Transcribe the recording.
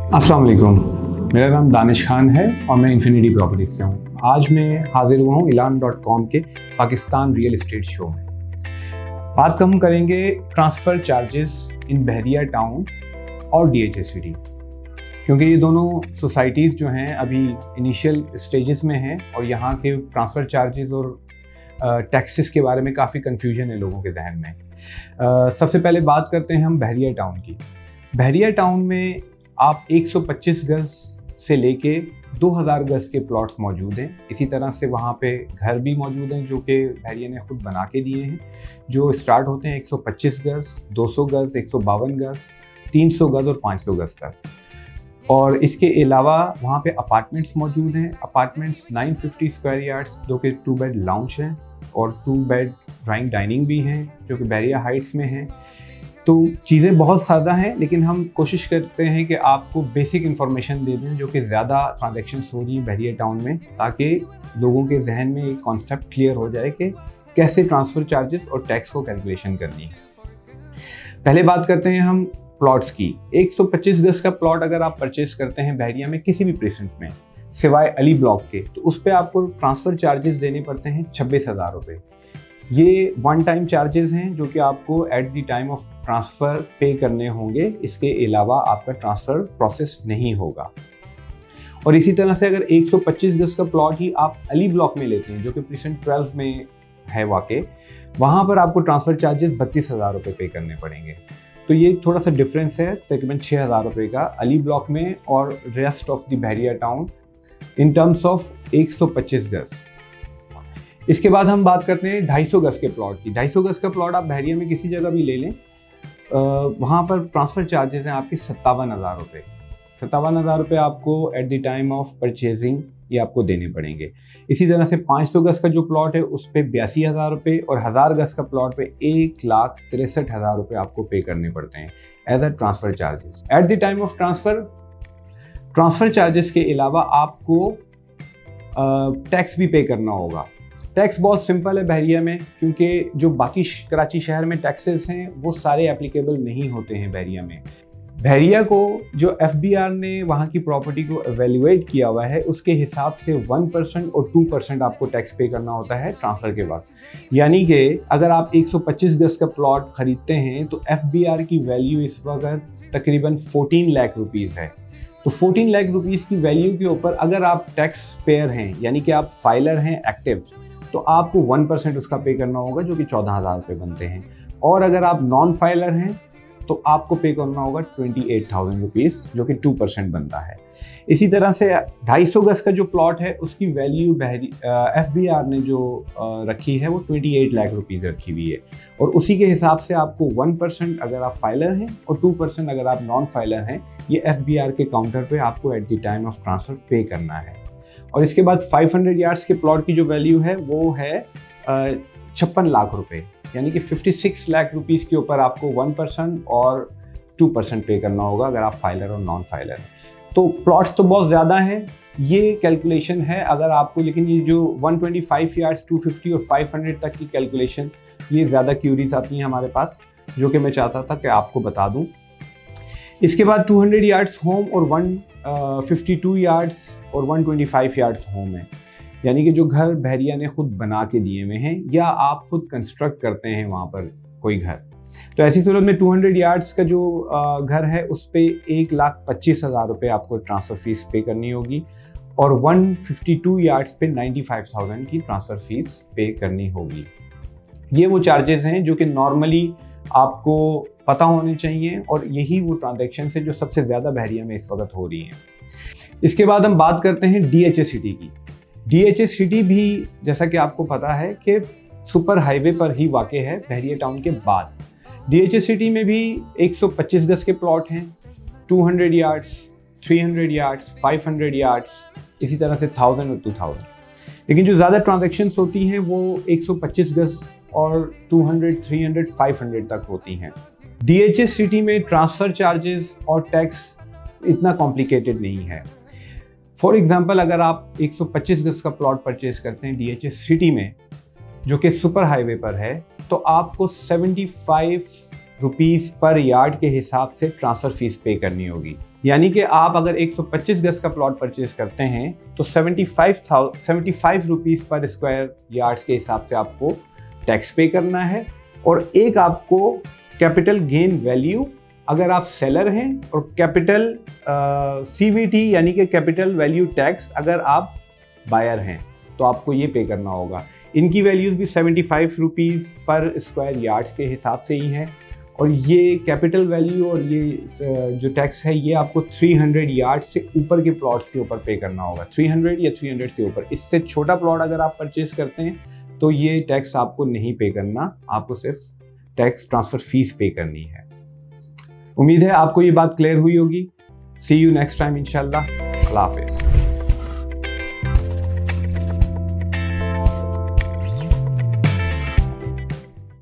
अस्सलाम वालेकुम, मेरा नाम दानिश खान है और मैं इन्फिनिटी प्रॉपर्टीज से हूँ। आज मैं हाजिर हुआ हूँ elan.com के पाकिस्तान रियल एस्टेट शो में। बात हम करेंगे ट्रांसफ़र चार्जेस इन बहरिया टाउन और DHA सिटी, क्योंकि ये दोनों सोसाइटीज़ जो हैं अभी इनिशियल स्टेजेस में हैं और यहाँ के ट्रांसफ़र चार्जेस और टैक्सेस के बारे में काफ़ी कन्फ्यूजन है लोगों के जहन में। सबसे पहले बात करते हैं हम बहरिया टाउन की। बहरिया टाउन में आप 125 गज़ से लेके 2000 गज़ के प्लॉट्स मौजूद हैं। इसी तरह से वहाँ पे घर भी मौजूद हैं जो कि बहरिया ने खुद बना के दिए हैं, जो स्टार्ट होते हैं 125 गज़, 200 गज़, 152 गज़, 300 गज़ और 500 गज़ तक। और इसके अलावा वहाँ पे अपार्टमेंट्स मौजूद हैं। अपार्टमेंट्स 950 स्क्वायर यार्ड्स जो कि 2 बेड लाउंज हैं और 2 बेड ड्राइंग डाइनिंग भी हैं जो कि बहरिया हाइट्स में हैं। तो चीज़ें बहुत ज़्यादा हैं, लेकिन हम कोशिश करते हैं कि आपको बेसिक इन्फॉर्मेशन दे दें जो कि ज़्यादा ट्रांजैक्शंस हो रही हैं बहरिया टाउन में, ताकि लोगों के जहन में एक कॉन्सेप्ट क्लियर हो जाए कि कैसे ट्रांसफ़र चार्जेस और टैक्स को कैलकुलेशन करनी है। पहले बात करते हैं हम प्लॉट्स की। 125 गज़ का प्लॉट अगर आप परचेज करते हैं बहरिया में किसी भी प्रेसेंट में, सिवाय अली ब्लॉक के, तो उस पर आपको ट्रांसफ़र चार्जेस देने पड़ते हैं 26,000 रुपये। ये वन टाइम चार्जेस हैं जो कि आपको eight the time of transfer पे करने होंगे। इसके अलावा आपका ट्रांसफ़र प्रोसेस नहीं होगा। और इसी तरह से अगर 125 गज़ का प्लॉट ही आप अली ब्लॉक में लेते हैं जो कि प्रीसेंट 12 में है वाकई, वहाँ पर आपको ट्रांसफ़र चार्जेस 32,000 रुपये पे करने पड़ेंगे। तो ये थोड़ा सा डिफरेंस है, तकरीबन 6,000 रुपये का अली ब्लॉक में और rest of the Bahria town in terms of 125 गज़। इसके बाद हम बात करते हैं 250 गज़ के प्लॉट की। 250 गज़ का प्लॉट आप बहरिया में किसी जगह भी ले लें, वहाँ पर ट्रांसफ़र चार्जेस हैं आपके 57,000 रुपये। 57,000 रुपये आपको eight the time of purchasing ये आपको देने पड़ेंगे। इसी तरह से 500 गज़ का जो प्लॉट है उस पर 82,000 रुपये और 1000 गज़ का प्लॉट पे 1,63,000 रुपये आपको पे करने पड़ते हैं as a transfer charges. At the time of transfer charges के अलावा आपको टैक्स भी पे करना होगा। टैक्स बहुत सिंपल है बहरिया में, क्योंकि जो बाकी कराची शहर में टैक्सेस हैं वो सारे एप्लीकेबल नहीं होते हैं बहरिया में। बहरिया को जो FBR ने वहाँ की प्रॉपर्टी को एवेल्युएट किया हुआ है उसके हिसाब से 1% और 2% आपको टैक्स पे करना होता है ट्रांसफ़र के बाद। यानी कि अगर आप 125 गज़ का प्लॉट ख़रीदते हैं तो FBR की वैल्यू इस वक्त तकरीबन 14 लाख रुपीज़ है। तो 14 लाख रुपीज़ की वैल्यू के ऊपर अगर आप टैक्स पेयर हैं, यानी कि आप फाइलर हैं एक्टिव, तो आपको 1% उसका पे करना होगा जो कि 14,000 रुपये बनते हैं। और अगर आप नॉन फाइलर हैं तो आपको पे करना होगा 28,000 रुपीज़ जो कि 2% बनता है। इसी तरह से 250 गज़ का जो प्लॉट है उसकी वैल्यू FBR ने जो रखी है वो 28 लाख रुपीज़ रखी हुई है। और उसी के हिसाब से आपको 1% अगर आप फाइलर हैं और 2% अगर आप नॉन फाइलर हैं, ये FBR के काउंटर पे आपको eight the time of transfer पे करना है। और इसके बाद 500 यार्ड्स के प्लॉट की जो वैल्यू है वो है 56 लाख रुपए, यानी कि 56 लाख रुपीज़ के ऊपर आपको 1% और 2% पे करना होगा अगर आप फाइलर और नॉन फाइलर हैं। तो प्लॉट्स तो बहुत ज़्यादा हैं, ये कैलकुलेशन है अगर आपको, लेकिन ये जो 125 यार्ड्स, 250 और 500 तक की कैलकुलेशन, ये ज़्यादा क्यूरीज आती हैं हमारे पास, जो कि मैं चाहता था कि आपको बता दूँ। इसके बाद 200 यार्ड्स होम और 152 यार्ड्स और 125 यार्ड्स होम है, यानी कि जो घर बहरिया ने खुद बना के दिए हुए हैं या आप खुद कंस्ट्रक्ट करते हैं वहाँ पर कोई घर। तो ऐसी सूरत में 200 यार्ड्स का जो घर है उस पर 1,25,000 रुपये आपको ट्रांसफ़र फीस पे करनी होगी और 152 यार्ड्स पे 95,000 की ट्रांसफ़र फीस पे करनी होगी। ये वो चार्जेस हैं जो कि नॉर्मली आपको पता होने चाहिए और यही वो ट्रांजैक्शन है जो सबसे ज़्यादा बहरिया में इस वक्त हो रही हैं। इसके बाद हम बात करते हैं DHA सिटी की। DHA सिटी भी जैसा कि आपको पता है कि सुपर हाईवे पर ही वाक़ है बहरिया टाउन के बाद। DHA सिटी में भी 125 गज़ के प्लॉट हैं, 200 यार्ड्स, 300 यार्ड्स, 500 यार्ड्स, इसी तरह से 1000 और 2000। लेकिन जो ज़्यादा ट्रांजैक्शंस होती हैं वो 125 गज़ और 200, 300, 500 तक होती हैं। DHA सिटी में ट्रांसफ़र चार्जेस और टैक्स इतना कॉम्प्लिकेटेड नहीं है। फॉर एग्जांपल अगर आप 125 गज़ का प्लॉट परचेज करते हैं DHA सिटी में जो कि सुपर हाईवे पर है, तो आपको 75 रुपीस पर यार्ड के हिसाब से ट्रांसफ़र फीस पे करनी होगी। यानी कि आप अगर 125 गज का प्लॉट परचेज करते हैं तो 75 रुपीस पर स्क्वायर यार्ड्स के हिसाब से आपको टैक्स पे करना है। और एक आपको कैपिटल गेन वैल्यू अगर आप सेलर हैं, और कैपिटल CVT यानी कि कैपिटल वैल्यू टैक्स अगर आप बायर हैं, तो आपको ये पे करना होगा। इनकी वैल्यूज़ भी 75 रुपीज़ पर स्क्वायर यार्ड्स के हिसाब से ही हैं। और ये कैपिटल वैल्यू और ये जो टैक्स है ये आपको 300 यार्ड से ऊपर के प्लॉट्स के ऊपर पे करना होगा। 300 या 300 से ऊपर, इससे छोटा प्लॉट अगर आप परचेज करते हैं तो ये टैक्स आपको नहीं पे करना, आपको सिर्फ टैक्स ट्रांसफ़र फीस पे करनी है। उम्मीद है आपको ये बात क्लियर हुई होगी। सी यू नेक्स्ट टाइम इंशाल्लाह। अल्लाह हाफिज़।